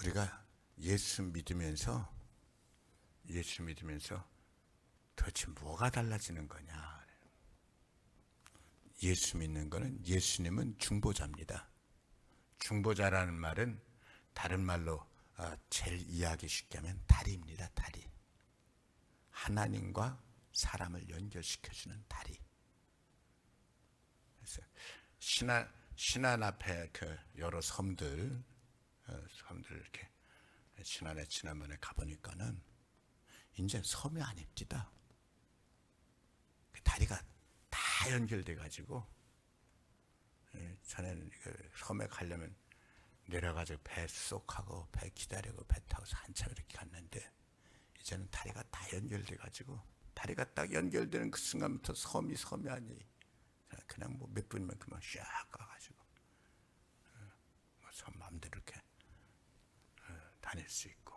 우리가 예수 믿으면서 도대체 뭐가 달라지는 거냐? 예수 믿는 거는, 예수님은 중보자입니다. 중보자라는 말은 다른 말로 제일 이해하기 쉽게 하면 다리입니다. 다리. 하나님과 사람을 연결시켜주는 다리. 그래서 신안 앞에 그 여러 섬들 이렇게 신안에 지난번에 가보니까는 이제 섬이 아닙니다. 그 다리가 다 연결돼 가지고, 전에는 그 섬에 가려면 내려가지고 배 쏙하고 배 기다리고 배 타고서 한참 이렇게 갔는데, 이제는 다리가 다 연결돼 가지고, 다리가 딱 연결되는 그 순간부터 섬이 아니, 그냥 뭐 몇 분이면 그만 샥 가가지고 섬 마음대로 이렇게 다닐 수 있고.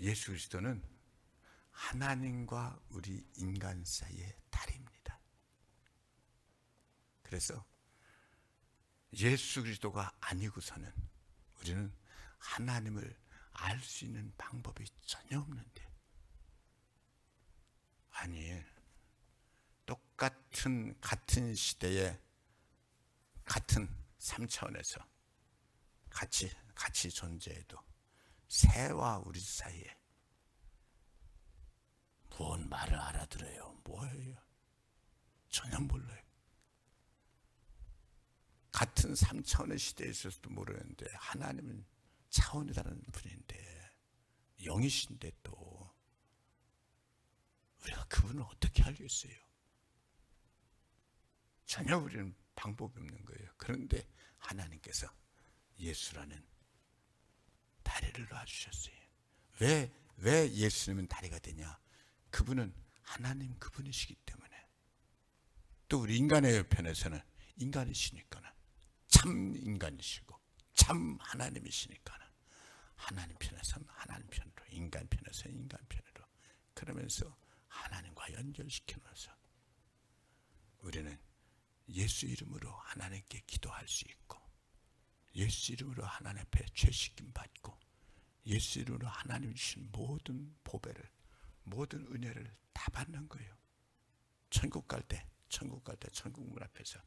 예수 그리스도는 하나님과 우리 인간 사이의 다리입니다. 그래서 예수 그리스도가 아니고서는 우리는 하나님을 알 수 있는 방법이 전혀 없는데, 아니, 같은 시대에 같은 3차원에서 같이 존재해도 새와 우리 사이에 뭔 말을 알아들어요? 뭐예요? 전혀 몰라요. 같은 3차원의 시대에 있어서도 모르는데, 하나님은 차원이 다른 분인데, 영이신데 또 우리가 그분을 어떻게 알겠어요? 전혀 우리는 방법이 없는 거예요. 그런데 하나님께서 예수라는 다리를 놔주셨어요. 왜 예수님은 다리가 되냐? 그분은 하나님 그분이시기 때문에. 또 우리 인간의 편에서는 인간이시니까는 참 인간이시고 참 하나님이시니까는 하나님 편에서는 하나님 편으로, 인간 편에서는 인간 편으로, 그러면서 하나님과 연결시키면서 우리는 예수 이름으로 하나님께 기도할 수 있고, 예수 이름으로 하나님 앞에 죄씻김 받고, 예수 이름으로 하나님 주신 모든 보배를, 모든 은혜를 다 받는 거예요. 천국 갈 때 천국 문 앞에서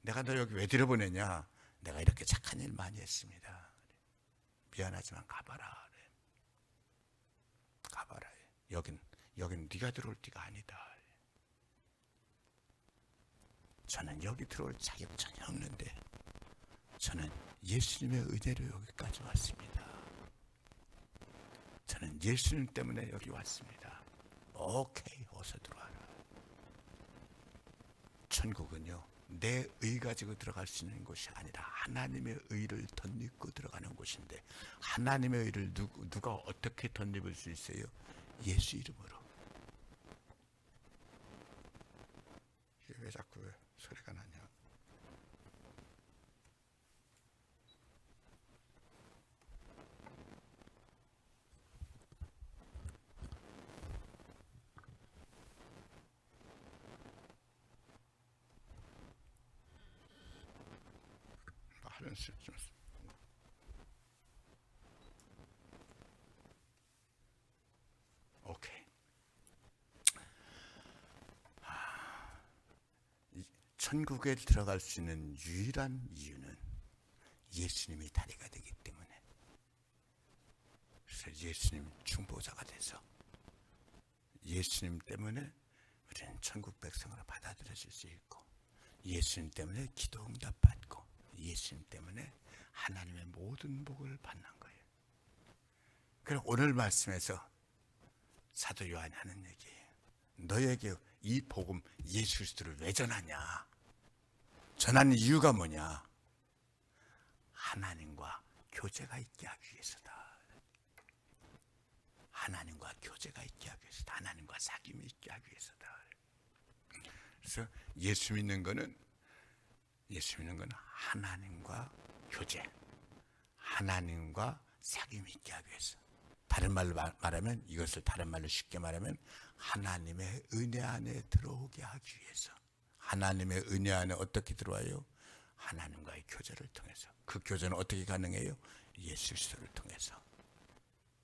내가 너 여기 왜 들여보내냐? 내가 이렇게 착한 일 많이 했습니다. 미안하지만 가봐라. 가봐라. 여긴 네가 들어올 데가 아니다. 저는 여기 들어올 자격 전혀 없는데, 저는 예수님의 은혜로 여기까지 왔습니다. 저는 예수님 때문에 여기 왔습니다. 오케이, 어서 들어와라. 천국은요, 내 의 가지고 들어갈 수 있는 곳이 아니라 하나님의 의를 덧입고 들어가는 곳인데, 하나님의 의를 누가 어떻게 덧입을 수 있어요? 예수 이름으로. 이게 왜 자꾸 소리가 나냐? 하는 수 좀. 오케이. 천국에 들어갈 수 있는 유일한 이유는 예수님이 다리가 되기 때문에. 그래서 예수님 중보자가 돼서 예수님 때문에 우리는 천국 백성으로 받아들여질 수 있고, 예수님 때문에 기도 응답 받고, 예수님 때문에 하나님의 모든 복을 받는 거예요. 그럼 오늘 말씀에서 사도 요한이 하는 얘기예요. 너에게 이 복음 예수 그리스도를 왜 전하냐? 전하는 이유가 뭐냐? 하나님과 교제가 있게 하기 위해서다. 하나님과 교제가 있게 하기 위해서다. 하나님과 사귐이 있게 하기 위해서다. 그래서 예수 믿는 거는 하나님과 교제, 하나님과 사귐이 있게 하기 위해서. 다른 말로 말하면, 이것을 다른 말로 쉽게 말하면 하나님의 은혜 안에 들어오게 하기 위해서. 하나님의 은혜 안에 어떻게 들어와요? 하나님과의 교제를 통해서. 그 교제는 어떻게 가능해요? 예수 그리스도를 통해서.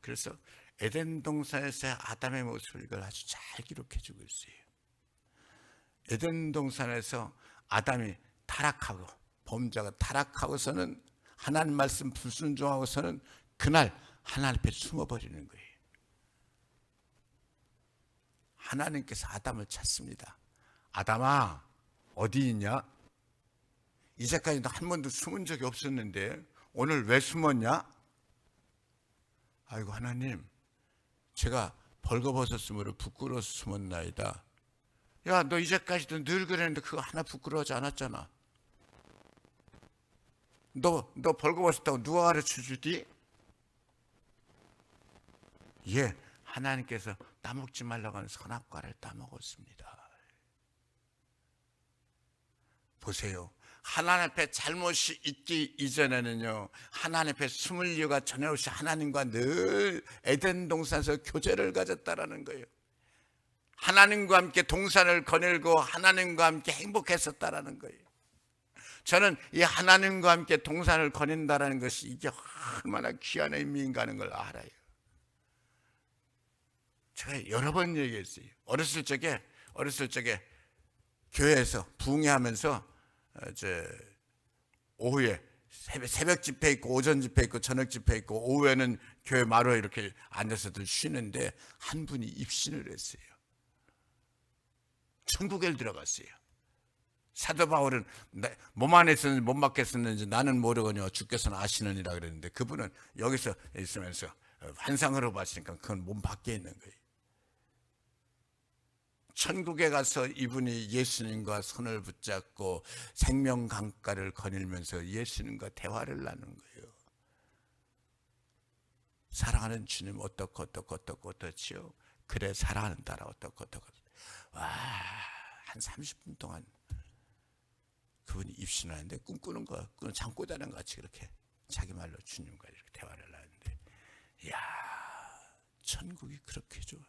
그래서 에덴 동산에서의 아담의 모습을 이걸 아주 잘 기록해 주고 있어요. 에덴 동산에서 아담이 타락하고 범죄가 타락하고서는 하나님 말씀 불순종하고서는 그날 하나님 앞에 숨어버리는 거예요. 하나님께서 아담을 찾습니다. 아담아, 어디 있냐? 이제까지 한 번도 숨은 적이 없었는데 오늘 왜 숨었냐? 아이고 하나님, 제가 벌거벗었으므로 부끄러워서 숨었나이다. 야, 너 이제까지도 늘 그랬는데 그거 하나 부끄러워하지 않았잖아. 너 벌거벗었다고 누가 가르쳐 주디? 예, 하나님께서 따먹지 말라고 하는 선악과를 따먹었습니다. 보세요. 하나님 앞에 잘못이 있기 이전에는요, 하나님 앞에 숨을 이유가 전혀 없이 하나님과 늘 에덴 동산에서 교제를 가졌다라는 거예요. 하나님과 함께 동산을 거닐고 하나님과 함께 행복했었다라는 거예요. 저는 이 하나님과 함께 동산을 거닌다라는 것이 이게 얼마나 귀한 의미인가 하는 걸 알아요. 제가 여러 번 얘기했어요. 어렸을 적에 교회에서 부흥회하면서 오후에 새벽 집회 있고 오전 집회 있고 저녁 집회 있고 오후에는 교회 마루에 이렇게 앉아서들 쉬는데 한 분이 입신을 했어요. 천국에 들어갔어요. 사도 바울은 몸 안에 있었는지 몸 밖에 있었는지 나는 모르거니와 주께서는 아시느니라 그랬는데 그분은 여기서 있으면서 환상으로 봤으니까 그건 몸 밖에 있는 거예요. 천국에 가서 이분이 예수님과 손을 붙잡고 생명 강가를 거닐면서 예수님과 대화를 나눈 거예요. 사랑하는 주님 어떻고 어떻지요? 그래 사랑한다라 어떻고. 와, 한 30분 동안 그분이 입신을 하는데 꿈꾸는 거, 잠꼬 자는 것 같이 그렇게 자기 말로 주님과 이렇게 대화를 하는데, 이야, 천국이 그렇게 좋아.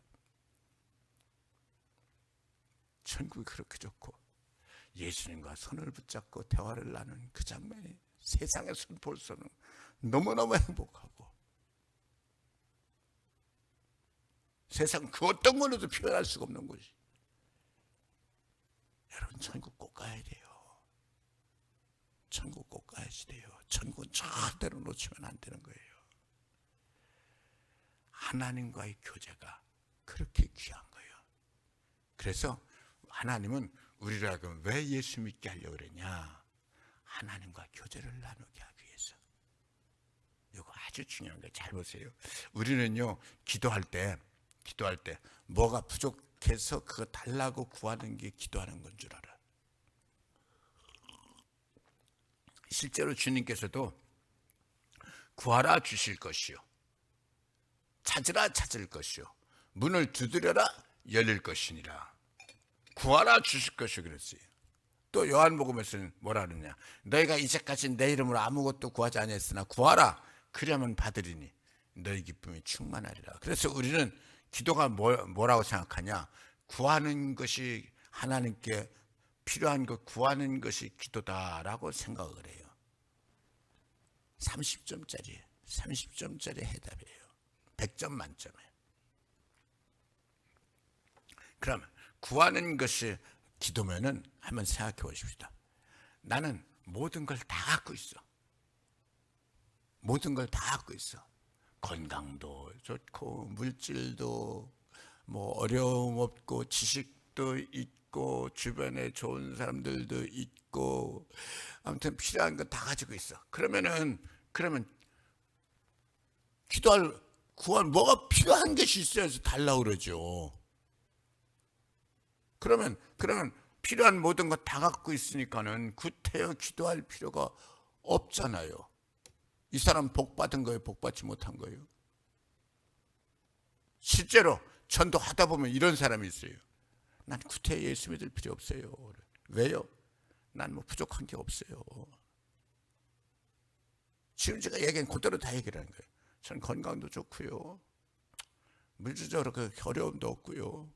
천국이 그렇게 좋고 예수님과 손을 붙잡고 대화를 나누는 그 장면이 세상에서 볼 수는 너무너무 행복하고 세상 그 어떤 걸로도 표현할 수가 없는 것이. 여러분 천국 꼭 가야 돼요. 천국 꼭 가야지 돼요. 천국은 절대로 놓치면 안 되는 거예요. 하나님과의 교제가 그렇게 귀한 거예요. 그래서 하나님은 우리를 하여금 왜 예수 믿게 하려고 그러냐? 하나님과 교제를 나누게 하기 위해서. 이거 아주 중요한 거예요. 잘 보세요. 우리는요 기도할 때 뭐가 부족해서 그거 달라고 구하는 게 기도하는 건 줄 알아. 실제로 주님께서도 구하라 주실 것이요, 찾으라 찾을 것이요, 문을 두드려라 열릴 것이니라. 구하라 주실 것이요 그랬어요. 또 요한복음에서는 뭐라 그러냐? 너희가 이제까지 내 이름으로 아무것도 구하지 아니했으나 구하라 그러면 받으리니 너희 기쁨이 충만하리라. 그래서 우리는 기도가 뭐라고 생각하냐? 구하는 것이 하나님께 필요한 것 구하는 것이 기도다라고 생각을 해요. 30점짜리 해답이에요. 100점 만점에. 그럼 구하는 것이 기도면은 한번 생각해 보십시다. 나는 모든 걸 다 갖고 있어. 모든 걸 다 갖고 있어. 건강도 좋고 물질도 뭐 어려움 없고 지식도 있고 주변에 좋은 사람들도 있고 아무튼 필요한 거 다 가지고 있어. 그러면 구할 뭐가 필요한 것이 있어야지 달라고 그러죠. 그러면 필요한 모든 거 다 갖고 있으니까는 구태여 기도할 필요가 없잖아요. 이 사람 복 받은 거예요, 복 받지 못한 거예요? 실제로 전도하다 보면 이런 사람이 있어요. 난 구태여 예수 믿을 필요 없어요. 왜요? 난 뭐 부족한 게 없어요. 지금 제가 얘기한 그대로 다 얘기를 하는 거예요. 전 건강도 좋고요, 물질적으로 그 어려움도 없고요,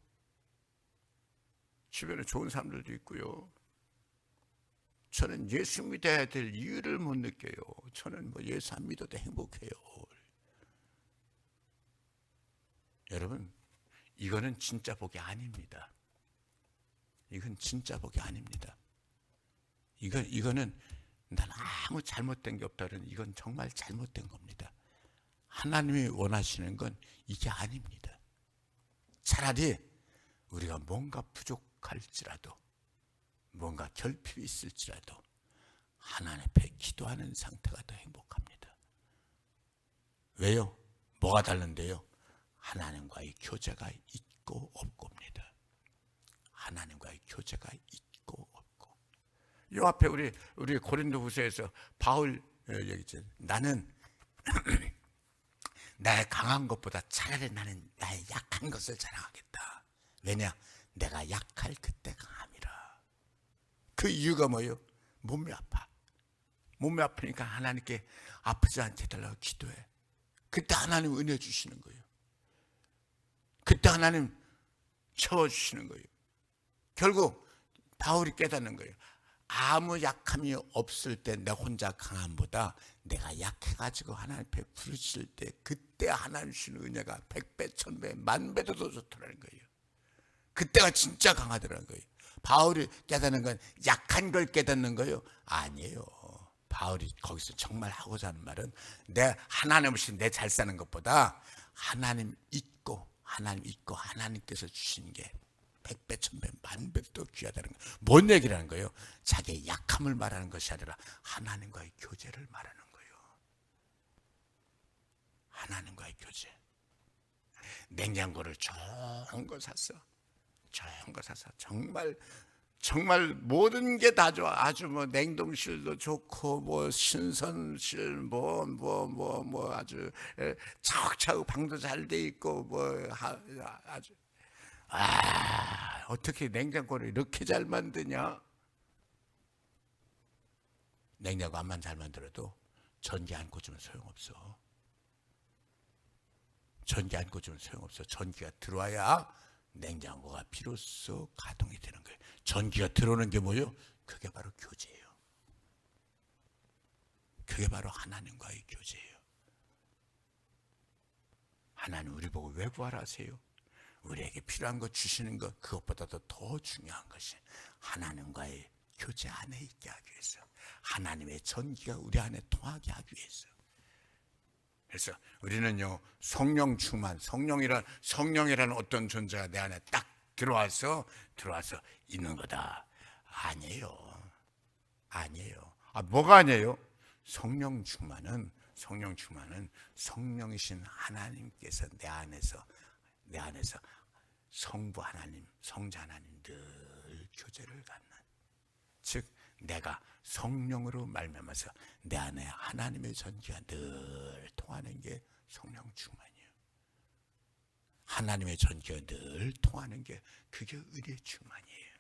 주변에 좋은 사람들도 있고요, 저는 예수 믿어야 될 이유를 못 느껴요. 저는 뭐 예수 안 믿어도 행복해요. 여러분, 이거는 진짜 복이 아닙니다. 이건 진짜 복이 아닙니다. 이거는 난 아무 잘못된 게 없다는, 이건 정말 잘못된 겁니다. 하나님이 원하시는 건 이게 아닙니다. 차라리 우리가 뭔가 부족할지라도, 뭔가 결핍이 있을지라도 하나님 앞에 기도하는 상태가 더 행복합니다. 왜요? 뭐가 다른데요? 하나님과의 교제가 있고 없고입니다. 하나님과의 교제가 있고 없고. 이 앞에 우리 고린도후서에서 바울 얘기죠. 나는 나의 강한 것보다 차라리 나는 나의 약한 것을 자랑하겠다. 왜냐? 내가 약할 그때 강함이라. 그 이유가 뭐예요? 몸이 아파. 몸이 아프니까 하나님께 아프지 않게 해달라고 기도해. 그때 하나님 은혜 주시는 거예요. 그때 하나님 채워주시는 거예요. 결국 바울이 깨닫는 거예요. 아무 약함이 없을 때 내 혼자 강함보다 내가 약해가지고 하나님 앞에 부르실 때 그때 하나님 주시는 은혜가 100배, 1000배, 만배도 더 좋더라는 거예요. 그때가 진짜 강하더라는 거예요. 바울이 깨닫는 건 약한 걸 깨닫는 거예요? 아니에요. 바울이 거기서 정말 하고자 하는 말은 내 하나님 없이 내 잘 사는 것보다 하나님 있고 하나님께서 주시는 게 100배, 1000배, 만배도 더 귀하다는 거예요. 뭔 얘기라는 거예요? 자기의 약함을 말하는 것이 아니라 하나님과의 교제를 말하는 거예요. 하나님과의 교제. 냉장고를 좋은 거 샀어. 정말 모든 게 다 좋아. 아주 뭐 냉동실도 좋고 뭐 신선실 아주 차곡차곡 방도 잘 돼 있고 아주 어떻게 냉장고를 이렇게 잘 만드냐? 냉장고 안만 잘 만들어도 전기 안 꽂으면 소용없어. 전기 안 꽂으면 소용없어. 전기가 들어와야 냉장고가 비로소 가동이 되는 거예요. 전기가 들어오는 게 뭐예요? 그게 바로 교제예요. 그게 바로 하나님과의 교제예요. 하나님 우리 보고 왜 구하라 하세요? 우리에게 필요한 거 주시는 것, 그것보다도 더 중요한 것이 하나님과의 교제 안에 있게 하기 위해서, 하나님의 전기가 우리 안에 통하게 하기 위해서. 그래서 우리는요, 성령 충만, 성령이라는 어떤 존재가 내 안에 딱 들어와서 있는 거다. 아니에요. 뭐가 아니에요? 성령 충만은 성령이신 하나님께서 내 안에서 성부 하나님, 성자 하나님 늘 교제를 갖는, 즉 내가 성령으로 말미암아서 내 안에 하나님의 전기가 늘 통하는 게 성령 충만이에요. 하나님의 전기가 늘 통하는 게 그게 은혜 충만이에요.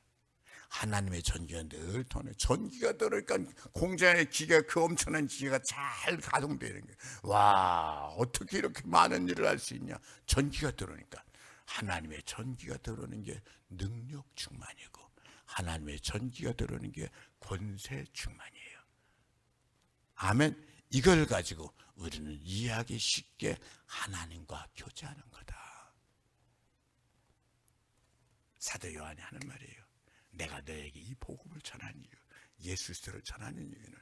하나님의 전기가 늘 통하는, 전기가 들어오니까 공장의 기계, 그 엄청난 기계가 잘 가동되는 거예요. 와, 어떻게 이렇게 많은 일을 할 수 있냐? 전기가 들어오니까. 하나님의 전기가 들어오는 게 능력 충만이고, 하나님의 전기가 들어오는 게 권세 충만이에요. 아멘. 이걸 가지고 우리는 이해하기 쉽게 하나님과 교제하는 거다. 사도 요한이 하는 말이에요. 내가 너에게 이 복음을 전하는 이유, 예수 그리스도를 전하는 이유는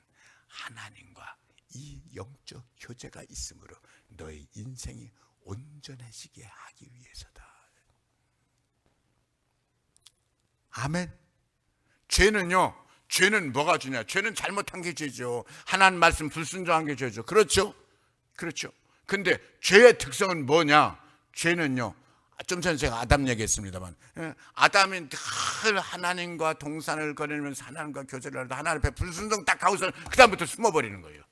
하나님과 이 영적 교제가 있으므로 너의 인생이 온전해지게 하기 위해서다. 아멘. 죄는 뭐가 죄냐? 죄는 잘못한 게 죄죠. 하나님 말씀 불순종한 게 죄죠. 그렇죠? 근데 죄의 특성은 뭐냐? 죄는요, 좀 전에 제가 아담 얘기했습니다만, 아담이 늘 하나님과 동산을 거니면서 하나님과 교제를 하다 하나님 앞에 불순종 딱 하고서 그 다음부터 숨어버리는 거예요.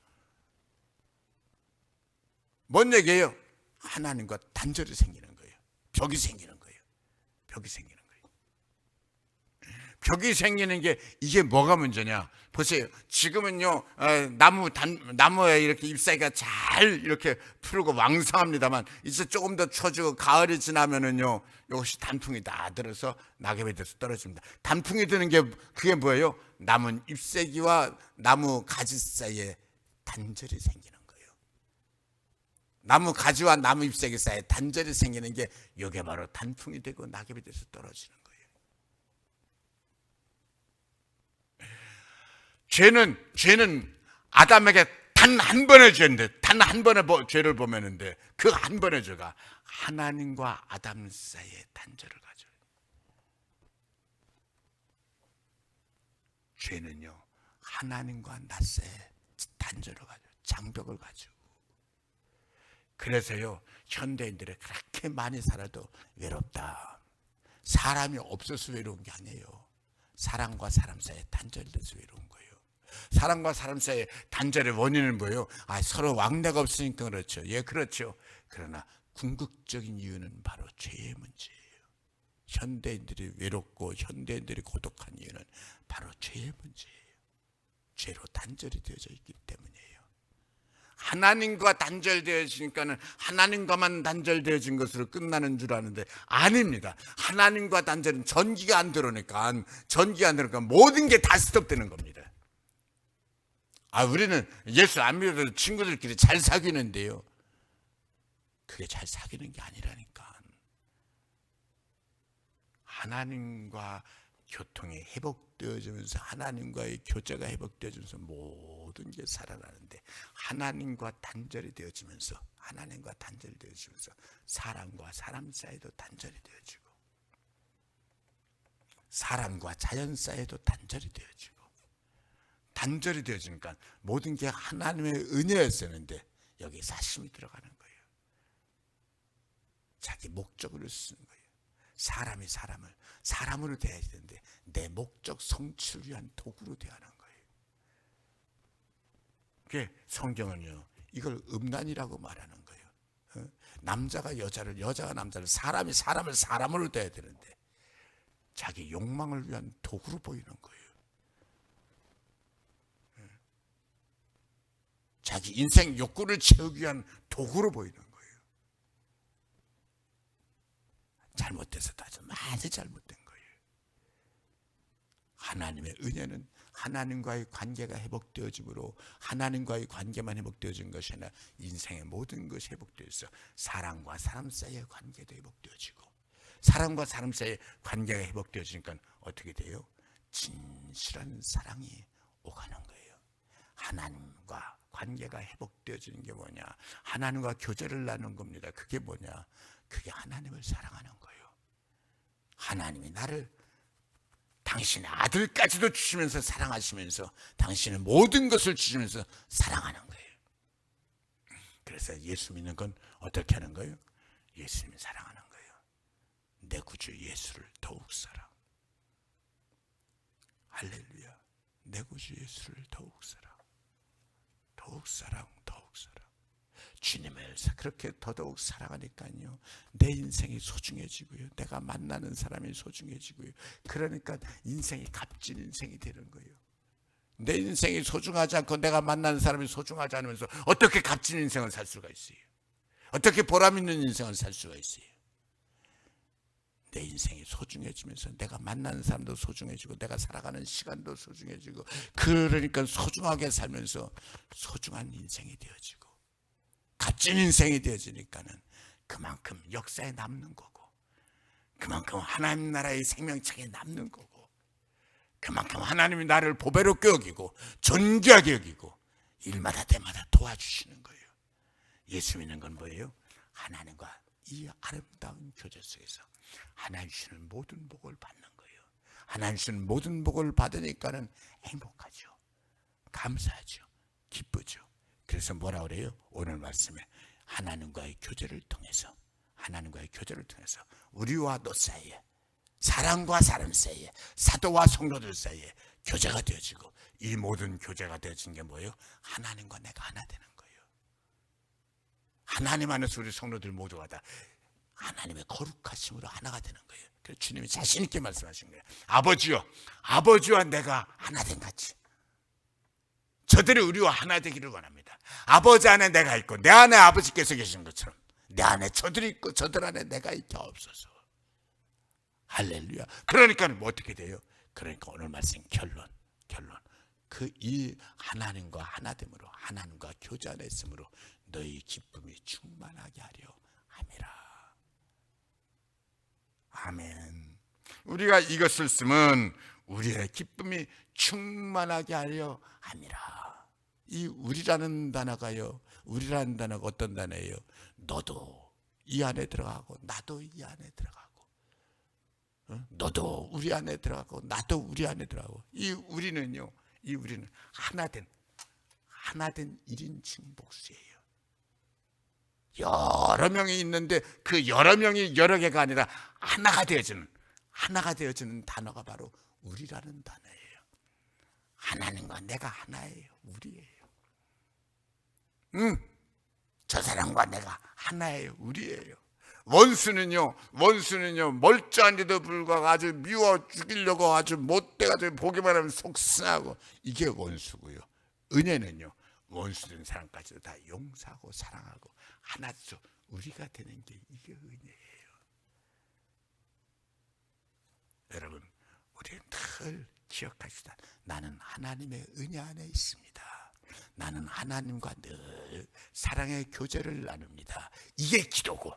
뭔 얘기예요? 하나님과 단절이 생기는 거예요. 벽이 생기는 거예요. 벽이 생기는 게, 이게 뭐가 문제냐? 보세요. 지금은요, 나무에 이렇게 잎사귀가 잘 이렇게 푸르고 왕성합니다만, 이제 조금 더 추워지고 가을이 지나면은요, 이것이 단풍이 다 들어서 낙엽이 돼서 떨어집니다. 단풍이 드는 게 그게 뭐예요? 나무 잎새기와 나무 가지 사이에 단절이 생기는 거예요. 나무 가지와 나무 잎새기 사이에 단절이 생기는 게 이게 바로 단풍이 되고 낙엽이 돼서 떨어지는 거예요. 죄는 아담에게 단 한 번의 죄인데, 단 한 번의 죄를 범했는데 그 한 번의 죄가 하나님과 아담 사이에 단절을 가져요. 죄는요, 하나님과 나 사이에 단절을 가져요. 장벽을 가지고. 그래서요, 현대인들이 그렇게 많이 살아도 외롭다. 사람이 없어서 외로운 게 아니에요. 사람과 사람 사이에 단절돼서 외로운 거예요. 사람과 사람 사이에 단절의 원인은 뭐예요? 서로 왕래가 없으니까 그렇죠. 예, 그렇죠. 그러나 궁극적인 이유는 바로 죄의 문제예요. 현대인들이 외롭고 현대인들이 고독한 이유는 바로 죄의 문제예요. 죄로 단절이 되어져 있기 때문이에요. 하나님과 단절되어지니까는 하나님과만 단절되어진 것으로 끝나는 줄 아는데 아닙니다. 하나님과 단절은 전기가 안 들어오니까 모든 게 다 스톱되는 겁니다. 우리는 예수 안 믿어도 친구들끼리 잘 사귀는데요, 그게 잘 사귀는 게 아니라니까. 하나님과 교통이 회복되어지면서, 하나님과의 교제가 회복되어지면서 모든 게 살아나는데, 하나님과 단절이 되어지면서 사람과 사람 사이도 단절이 되어지고, 사람과 자연 사이도 단절이 되어지니까 모든 게 하나님의 은혜였었는데 여기 사심이 들어가는 거예요. 자기 목적으로 쓰는 거예요. 사람이 사람으로 대해야 되는데 내 목적 성취를 위한 도구로 대하는 거예요. 그게 성경은요, 이걸 음란이라고 말하는 거예요. 남자가 여자를, 여자가 남자를, 사람이 사람을 사람으로 대해야 되는데 자기 욕망을 위한 도구로 보이는 거예요. 자기 인생 욕구를 채우기 위한 도구로 보이는 거예요. 잘못돼서도 아주 많이 잘못된 거예요. 하나님의 은혜는 하나님과의 관계가 회복되어짐으로, 하나님과의 관계만 회복되어진 것이 아니라 인생의 모든 것이 회복되어서 사람과 사람 사이의 관계도 회복되어지고, 사람과 사람 사이의 관계가 회복되어지니까 어떻게 돼요? 진실한 사랑이 오가는 거예요. 하나님과 관계가 회복되어지는 게 뭐냐? 하나님과 교제를 나누는 겁니다. 그게 뭐냐? 그게 하나님을 사랑하는 거예요. 하나님이 나를 당신의 아들까지도 주시면서 사랑하시면서 당신의 모든 것을 주시면서 사랑하는 거예요. 그래서 예수 믿는 건 어떻게 하는 거예요? 예수님이 사랑하는 거예요. 내 구주 예수를 더욱 사랑. 할렐루야. 내 구주 예수를 더욱 사랑. 더욱 사랑. 주님을 그렇게 더더욱 사랑하니까요, 내 인생이 소중해지고요, 내가 만나는 사람이 소중해지고요. 그러니까 인생이 값진 인생이 되는 거예요. 내 인생이 소중하지 않고 내가 만나는 사람이 소중하지 않으면서 어떻게 값진 인생을 살 수가 있어요? 어떻게 보람 있는 인생을 살 수가 있어요? 내 인생이 소중해지면서 내가 만나는 사람도 소중해지고 내가 살아가는 시간도 소중해지고, 그러니까 소중하게 살면서 소중한 인생이 되어지고 값진 인생이 되어지니까는 그만큼 역사에 남는 거고, 그만큼 하나님 나라의 생명책에 남는 거고, 그만큼 하나님이 나를 보배롭게 여기고 존귀하게 여기고 일마다 때마다 도와주시는 거예요. 예수 믿는 건 뭐예요? 하나님과 이 아름다운 교제 속에서 하나님 주시는 모든 복을 받는 거예요. 하나님 주시는 모든 복을 받으니까는 행복하죠. 감사하죠. 기쁘죠. 그래서 뭐라 그래요? 오늘 말씀에 하나님과의 교제를 통해서 우리와 너 사이에, 사람과 사람 사이에, 사도와 성도들 사이에 교제가 되어지고, 이 모든 교제가 되어진 게 뭐예요? 하나님과 내가 하나 되는 거예요. 하나님 안에서 우리 성도들 모두가 다 하나님의 거룩하심으로 하나가 되는 거예요. 그래서 주님이 자신 있게 말씀하신 거예요. 아버지와 내가 하나 된 같이 저들이 우리와 하나 되기를 원합니다. 아버지 안에 내가 있고 내 안에 아버지께서 계신 것처럼 내 안에 저들이 있고 저들 안에 내가 있게 하옵소서. 할렐루야. 그러니까 뭐 어떻게 돼요? 그러니까 오늘 말씀 결론, 결론. 그 이 하나님과 하나됨으로, 하나님과 교제 안에 있음으로 너희 기쁨이 충만하게 하려 함이라. 아멘. 우리가 이것을 쓰면 우리의 기쁨이 충만하게 하려 함이라. 이 우리라는 단어가요, 우리라는 단어가 어떤 단어예요? 너도 이 안에 들어가고 나도 이 안에 들어가고, 너도 우리 안에 들어가고 나도 우리 안에 들어가고. 이 우리는요, 이 우리는 하나된 1인칭 복수예요. 여러 명이 있는데 그 여러 명이 여러 개가 아니라 하나가 되어지는 단어가 바로 우리라는 단어예요. 하나님과 내가 하나예요. 우리예요. 저 사람과 내가 하나예요. 우리예요. 원수는요 멀쩡한데도 불구하고 아주 미워 죽이려고 아주 못돼가지고 보기만 하면 속상하고, 이게 원수고요. 은혜는요 원수된 사람까지도 다 용서하고 사랑하고 하나죠. 우리가 되는 게 이게 은혜예요. 여러분, 우리는 늘 기억합시다. 나는 하나님의 은혜 안에 있습니다. 나는 하나님과 늘 사랑의 교제를 나눕니다. 이게 기도고,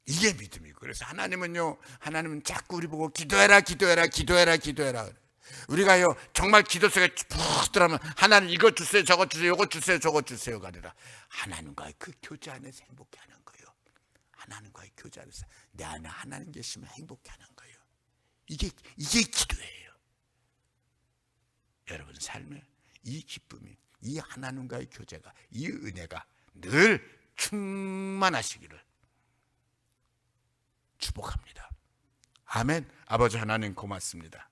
이게 믿음이고. 그래서 하나님은 자꾸 우리 보고 기도해라. 우리가요 정말 기도 속에 푹 들어가면 하나님 이거 주세요, 저거 주세요, 요거 주세요, 저거 주세요가 아니라 하나님과의 그 교제 안에서 행복해 하는 거예요. 하나님과의 교제 안에서 내 안에 하나님 계시면 행복해 하는 거예요. 이게 기도예요. 여러분 삶에 이 기쁨이, 이 하나님과의 교제가, 이 은혜가 늘 충만하시기를 축복합니다. 아멘. 아버지 하나님 고맙습니다.